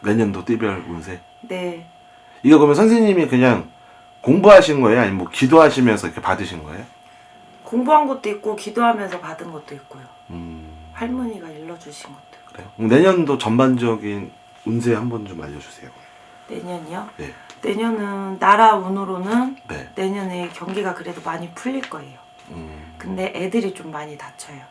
내년도 띠별 운세. 네. 이거 그러면 선생님이 그냥 공부하신 거예요? 아니면 뭐 기도하시면서 이렇게 받으신 거예요? 공부한 것도 있고 기도하면서 받은 것도 있고요. 음. 할머니가 일러주신 것도 있고. 그래요? 그럼 내년도 전반적인 운세 한번 좀 알려주세요. 내년이요? 네. 내년은 나라 운으로는 네. 내년에 경기가 그래도 많이 풀릴 거예요. 근데 애들이 좀 많이 다쳐요.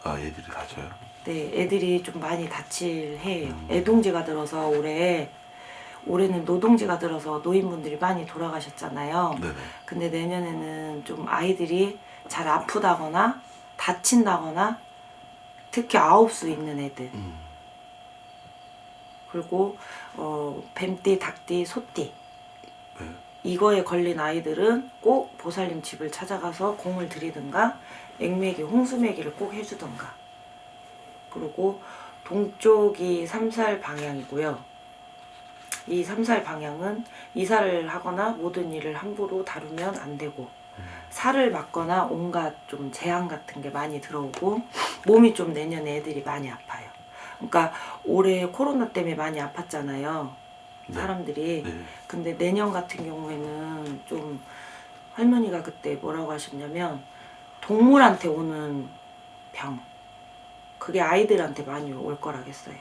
아, 애들이 다쳐요? 네, 애들이 좀 많이 다칠 해예요. 애동지가 들어서 올해는 노동지가 들어서 노인분들이 많이 돌아가셨잖아요. 네네. 근데 내년에는 좀 아이들이 잘 아프다거나 다친다거나 특히 아홉수 있는 애들 그리고 뱀띠, 닭띠, 소띠 네. 이거에 걸린 아이들은 꼭 보살님 집을 찾아가서 공을 들이든가 액매기, 홍수매기를 꼭 해주든가. 그리고 동쪽이 삼살 방향이고요. 이 삼살 방향은 이사를 하거나 모든 일을 함부로 다루면 안 되고 살을 맞거나 온갖 좀 재앙 같은 게 많이 들어오고 몸이 좀 내년에 애들이 많이 아파요. 그러니까 올해 코로나 때문에 많이 아팠잖아요. 사람들이. 네. 근데 내년 같은 경우에는 좀 할머니가 그때 뭐라고 하셨냐면 동물한테 오는 병 그게 아이들한테 많이 올 거라겠어요.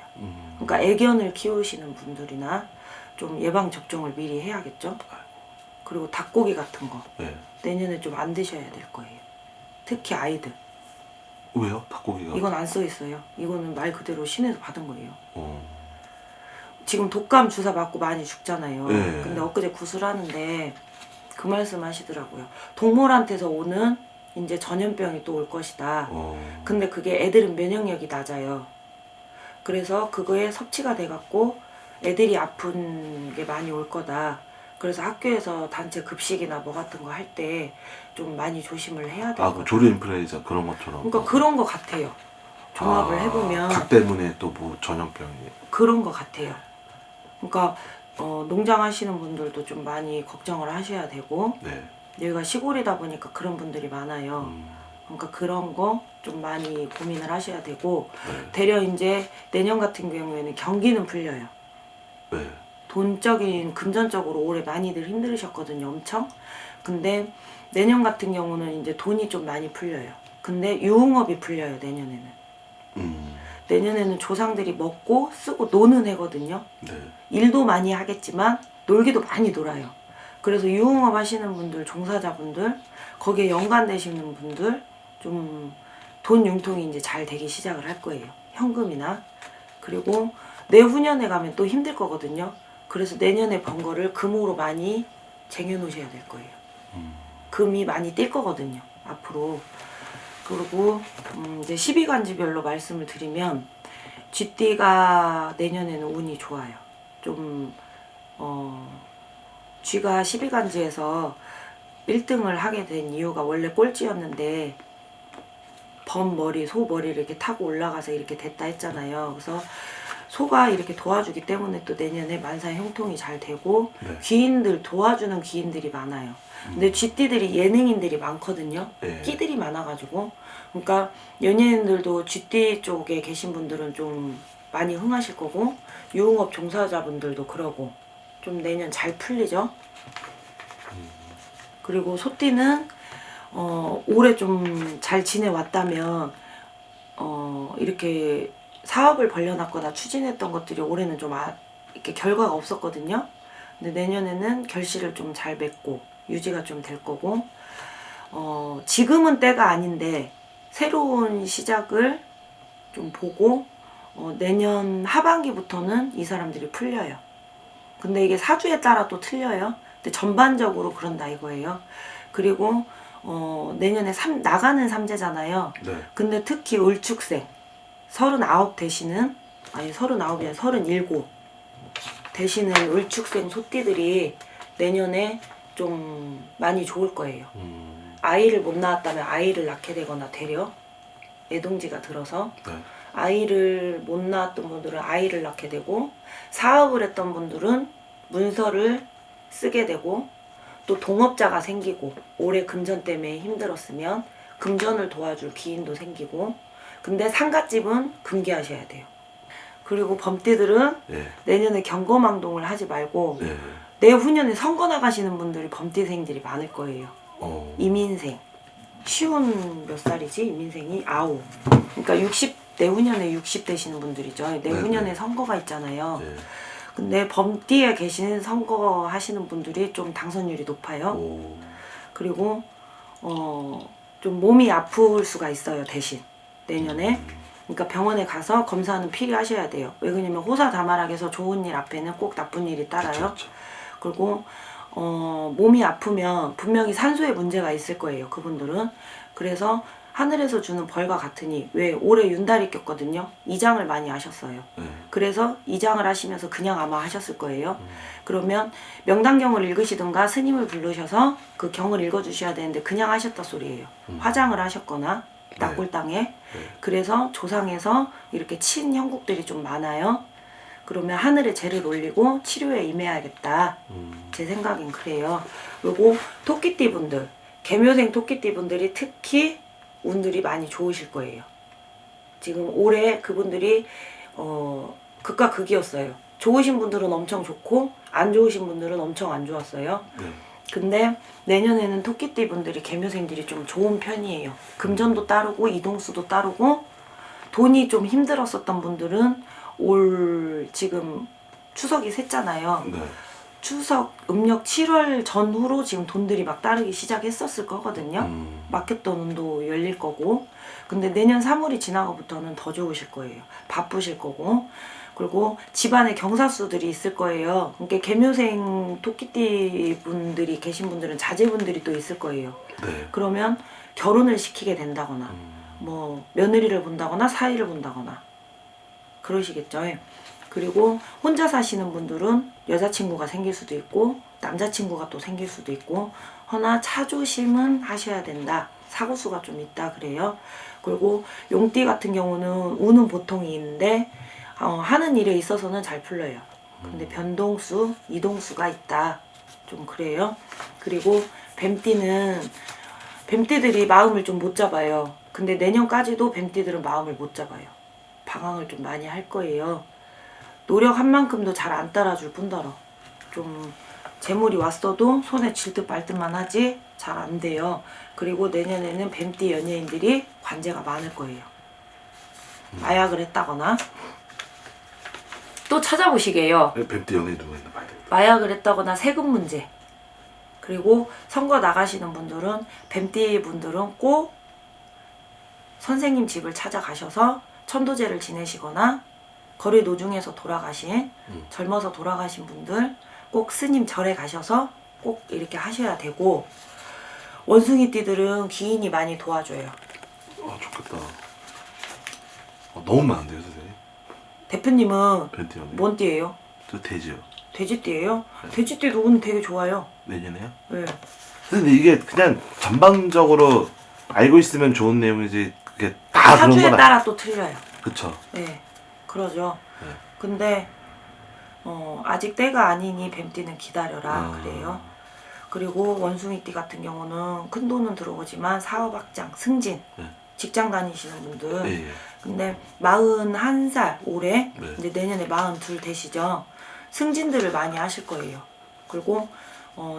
그러니까 애견을 키우시는 분들이나 좀 예방 접종을 미리 해야겠죠. 그리고 닭고기 같은 거 네. 내년에 좀 안 드셔야 될 거예요. 특히 아이들. 왜요? 닭고기가? 이건 안 써 있어요. 이거는 말 그대로 신에서 받은 거예요. 어. 지금 독감 주사 맞고 많이 죽잖아요. 네. 근데 엊그제 구슬하는데 그 말씀 하시더라고요. 동물한테서 오는 이제 전염병이 또 올 것이다. 근데 그게 애들은 면역력이 낮아요. 그래서 그거에 섭취가 돼갖고 애들이 아픈 게 많이 올 거다. 그래서 학교에서 단체 급식이나 뭐 같은 거 할 때 좀 많이 조심을 해야 될 아, 거다. 그 조류 인플루엔자 그런 것처럼. 그러니까 그런 거 같아요. 종합을 해보면 닭 때문에 또 뭐 전염병이. 그런 거 같아요. 그러니까 농장 하시는 분들도 좀 많이 걱정을 하셔야 되고 네. 여기가 시골이다 보니까 그런 분들이 많아요. 그러니까 그런 거 좀 많이 고민을 하셔야 되고 네. 대려 이제 내년 같은 경우에는 경기는 풀려요. 네. 돈적인 금전적으로 올해 많이들 힘들으셨거든요. 엄청. 근데 내년 같은 경우는 이제 돈이 좀 많이 풀려요. 근데 유흥업이 풀려요. 내년에는. 내년에는 조상들이 먹고 쓰고 노는 해거든요. 네. 일도 많이 하겠지만 놀기도 많이 놀아요. 그래서 유흥업 하시는 분들, 종사자분들, 거기에 연관되시는 분들 좀 돈 융통이 이제 잘 되기 시작을 할 거예요. 현금이나. 그리고 내후년에 가면 또 힘들 거거든요. 그래서 내년에 번 거를 금으로 많이 쟁여 놓으셔야 될 거예요. 금이 많이 뛸 거거든요. 앞으로. 그리고 이제 12간지별로 말씀을 드리면 쥐띠가 내년에는 운이 좋아요. 좀 쥐가 12간지에서 1등을 하게 된 이유가 원래 꼴찌였는데 범머리, 소머리를 이렇게 타고 올라가서 이렇게 됐다 했잖아요. 그래서 소가 이렇게 도와주기 때문에 또 내년에 만사 형통이 잘 되고 네. 귀인들 도와주는 귀인들이 많아요. 근데 쥐띠들이 예능인들이 많거든요. 네. 끼들이 많아가지고 그러니까 연예인들도 쥐띠 쪽에 계신 분들은 좀 많이 흥하실 거고 유흥업 종사자분들도 그러고 좀 내년 잘 풀리죠. 그리고 소띠는 올해 좀 잘 지내왔다면 이렇게 사업을 벌려놨거나 추진했던 것들이 올해는 좀 이렇게 결과가 없었거든요. 근데 내년에는 결실을 좀 잘 맺고 유지가 좀 될 거고 지금은 때가 아닌데 새로운 시작을 좀 보고 내년 하반기부터는 이 사람들이 풀려요. 근데 이게 사주에 따라 또 틀려요. 근데 전반적으로 그런다 이거예요. 그리고 내년에 나가는 삼재잖아요. 네. 근데 특히 을축생 39 되시는 아니 39이 아니라 37 되시는 을축생 소띠들이 내년에 좀 많이 좋을 거예요. 아이를 못 낳았다면 아이를 낳게 되거나 되려 애동지가 들어서 네. 아이를 못 낳았던 분들은 아이를 낳게 되고 사업을 했던 분들은 문서를 쓰게 되고 또 동업자가 생기고 올해 금전 때문에 힘들었으면 금전을 도와줄 기인도 생기고 근데 상갓집은 금기하셔야 돼요. 그리고 범띠들은 예. 내년에 경거망동을 하지 말고 예. 내후년에 선거 나가시는 분들이 범띠생들이 많을 거예요. 어. 이민생. 쉬운 몇 살이지? 이민생이 9. 그러니까 60, 내후년에 60 되시는 분들이죠. 내후년에 네네. 선거가 있잖아요. 예. 근데 범띠에 계신 선거 하시는 분들이 좀 당선율이 높아요. 오. 그리고 좀 몸이 아플 수가 있어요. 대신 내년에. 그러니까 병원에 가서 검사는 필요하셔야 돼요. 왜 그러냐면 호사다말학에서 좋은 일 앞에는 꼭 나쁜 일이 따라요. 그쵸. 그리고 몸이 아프면 분명히 산소에 문제가 있을 거예요. 그분들은. 그래서 하늘에서 주는 벌과 같으니 왜 올해 윤달이 꼈거든요. 이장을 많이 하셨어요. 그래서 이장을 하시면서 그냥 아마 하셨을 거예요. 그러면 명당경을 읽으시든가 스님을 부르셔서 그 경을 읽어주셔야 되는데 그냥 하셨다 소리예요. 화장을 하셨거나 낙골당에. 그래서 조상에서 이렇게 친 형국들이 좀 많아요. 그러면 하늘에 죄를 올리고 치료에 임해야겠다. 제 생각엔 그래요. 그리고 토끼띠 분들, 개묘생 토끼띠 분들이 특히 운들이 많이 좋으실 거예요. 지금 올해 그분들이 극과 극이었어요. 좋으신 분들은 엄청 좋고 안 좋으신 분들은 엄청 안 좋았어요. 근데 내년에는 토끼띠 분들이 개묘생들이 좀 좋은 편이에요. 금전도 따르고 이동수도 따르고 돈이 좀 힘들었었던 분들은 올 지금 추석이 샜잖아요. 네. 추석 음력 7월 전후로 지금 돈들이 막 따르기 시작했었을 거거든요. 막혔던 운도 열릴 거고. 근데 내년 3월이 지나고부터는 더 좋으실 거예요. 바쁘실 거고. 그리고 집안에 경사수들이 있을 거예요. 그러니까 개묘생 토끼띠 분들이 계신 분들은 자제분들이 또 있을 거예요. 네. 그러면 결혼을 시키게 된다거나 뭐 며느리를 본다거나 사위를 본다거나 그러시겠죠. 그리고 혼자 사시는 분들은 여자친구가 생길 수도 있고 남자친구가 또 생길 수도 있고 허나 차조심은 하셔야 된다. 사고수가 좀 있다 그래요. 그리고 용띠 같은 경우는 운은 보통이 있는데 하는 일에 있어서는 잘 풀려요. 근데 변동수, 이동수가 있다. 좀 그래요. 그리고 뱀띠들이 마음을 좀 못 잡아요. 근데 내년까지도 뱀띠들은 마음을 못 잡아요. 방황을 좀 많이 할 거예요. 노력한 만큼도 잘 안 따라줄 뿐더러 좀 재물이 왔어도 손에 쥘 듯 말 듯만 하지 잘 안 돼요. 그리고 내년에는 뱀띠 연예인들이 관제가 많을 거예요. 마약을 했다거나 또 찾아보시게요. 뱀띠 연예인 누가 있나 봐야 돼. 마약을 했다거나 세금 문제. 그리고 선거 나가시는 분들은 뱀띠 분들은 꼭 선생님 집을 찾아가셔서 천도제를 지내시거나 거리 노중에서 돌아가신 젊어서 돌아가신 분들 꼭 스님 절에 가셔서 꼭 이렇게 하셔야 되고 원숭이띠들은 귀인이 많이 도와줘요. 좋겠다. 너무 많은데요, 선생님? 대표님은 뱀띠 연예인. 뭔 띠예요? 저 돼지요. 돼지띠예요? 돼지띠 누구는 되게 좋아요. 내년에요? 네. 근데 이게 그냥 전반적으로 알고 있으면 좋은 내용이지 그게 다 그런 사주에 건 따라 또 틀려요. 그쵸. 네, 그러죠. 네. 근데 아직 때가 아니니 뱀띠는 기다려라 그래요. 그리고 원숭이띠 같은 경우는 큰 돈은 들어오지만 사업 확장, 승진, 직장 다니시는 분들. 예. 근데 41살 올해 네. 이제 내년에 42 되시죠. 승진들을 많이 하실 거예요. 그리고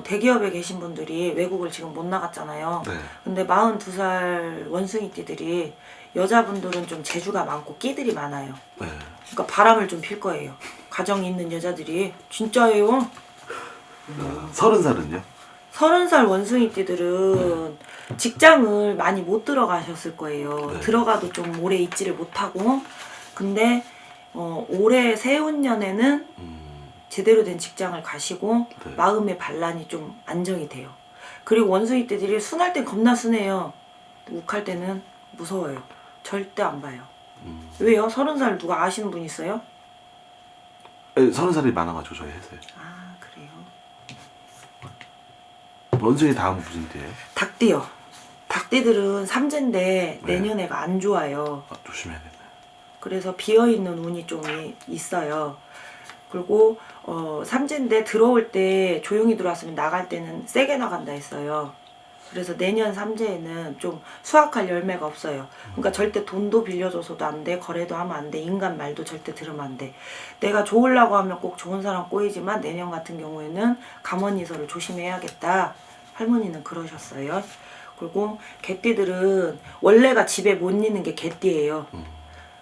대기업에 계신 분들이 외국을 지금 못 나갔잖아요. 네. 근데 42살 원숭이띠들이 여자분들은 좀 재주가 많고 끼들이 많아요. 네. 그러니까 바람을 좀 필 거예요. 가정이 있는 여자들이. 진짜예요. 30살은요? 30살 원숭이띠들은 직장을 많이 못 들어가셨을 거예요. 네. 들어가도 좀 오래 있지를 못하고. 근데 올해 새운년에는 제대로 된 직장을 가시고 네. 마음의 반란이 좀 안정이 돼요. 그리고 원숭이띠들이 순할 땐 겁나 순해요. 욱할 때는 무서워요. 절대 안 봐요. 왜요? 30살 누가 아시는 분 있어요? 30살이 많아가지고 저희 했어요. 아 그래요? 원숭이 다음은 무슨 띠예요? 닭띠요. 닭띠들은 삼재인데 내년에가 안 좋아요. 조심해야겠네. 그래서 비어있는 운이 좀 있어요. 그리고 삼재인데 들어올 때 조용히 들어왔으면 나갈 때는 세게 나간다 했어요. 그래서 내년 삼재에는 좀 수확할 열매가 없어요. 그러니까 절대 돈도 빌려줘서도 안 돼, 거래도 하면 안 돼, 인간 말도 절대 들으면 안 돼. 내가 좋으려고 하면 꼭 좋은 사람 꼬이지만 내년 같은 경우에는 가머니서를 조심해야겠다. 할머니는 그러셨어요. 그리고 개띠들은 원래가 집에 못 있는 게 개띠예요.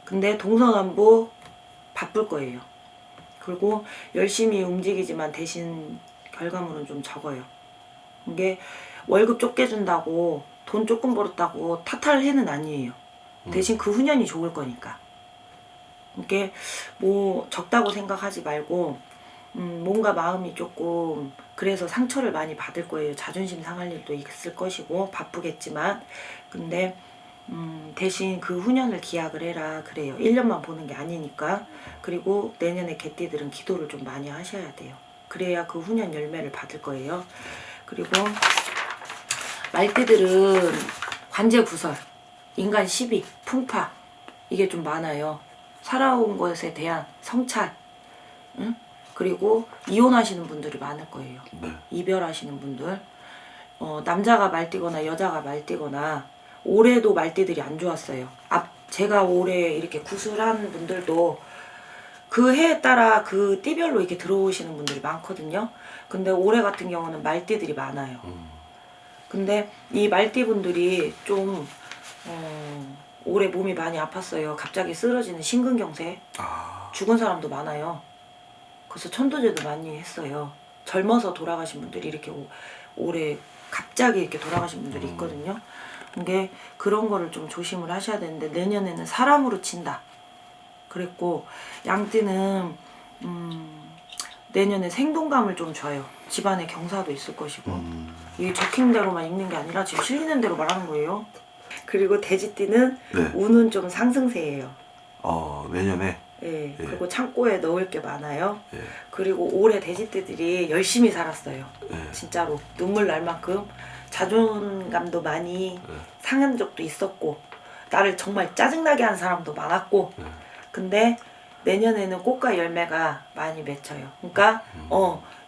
근데 동서남북 바쁠 거예요. 그리고 열심히 움직이지만 대신 결과물은 좀 적어요. 이게 월급 적게 준다고 돈 조금 벌었다고 탓할 해는 아니에요. 대신 그 후년이 좋을 거니까. 이게 뭐 적다고 생각하지 말고 뭔가 마음이 조금 그래서 상처를 많이 받을 거예요. 자존심 상할 일도 있을 것이고 바쁘겠지만 근데 대신 그 후년을 기약을 해라 그래요. 1년만 보는 게 아니니까. 그리고 내년에 개띠들은 기도를 좀 많이 하셔야 돼요. 그래야 그 후년 열매를 받을 거예요. 그리고 말띠들은 관제구설, 인간 시비, 풍파 이게 좀 많아요. 살아온 것에 대한 성찰, 응? 그리고 이혼하시는 분들이 많을 거예요. 네. 이별하시는 분들, 남자가 말띠거나 여자가 말띠거나 올해도 말띠들이 안 좋았어요. 제가 올해 이렇게 구술한 분들도 그 해에 따라 그 띠별로 이렇게 들어오시는 분들이 많거든요. 근데 올해 같은 경우는 말띠들이 많아요. 근데 이 말띠분들이 좀 올해 몸이 많이 아팠어요. 갑자기 쓰러지는 심근경색, 죽은 사람도 많아요. 그래서 천도제도 많이 했어요. 젊어서 돌아가신 분들이 이렇게 올해 갑자기 이렇게 돌아가신 분들이 있거든요. 근데 그런 거를 좀 조심을 하셔야 되는데 내년에는 사람으로 친다. 그랬고 양띠는 내년에 생동감을 좀 줘요. 집안에 경사도 있을 것이고 이 적힌 대로만 읽는 게 아니라 지금 실리는 대로 말하는 거예요. 그리고 돼지띠는 네. 운은 좀 상승세예요. 내년에. 예. 그리고 창고에 넣을 게 많아요. 예. 그리고 올해 돼지띠들이 열심히 살았어요. 예. 진짜로 눈물 날 만큼 자존감도 많이 상한 적도 있었고 나를 정말 짜증나게 한 사람도 많았고 근데 내년에는 꽃과 열매가 많이 맺혀요. 그러니까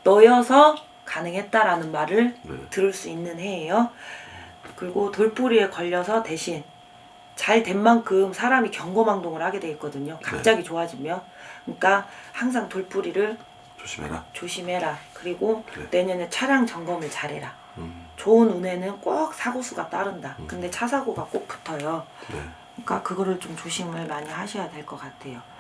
너여서 가능했다라는 말을 들을 수 있는 해예요. 그리고 돌뿌리에 걸려서 대신 잘 된 만큼 사람이 경거망동을 하게 돼 있거든요. 갑자기 좋아지면. 그러니까 항상 돌뿌리를 조심해라. 그리고 내년에 차량 점검을 잘해라. 좋은 운에는 꼭 사고수가 따른다. 근데 차 사고가 꼭 붙어요. 그러니까 그거를 좀 조심을 많이 하셔야 될 것 같아요.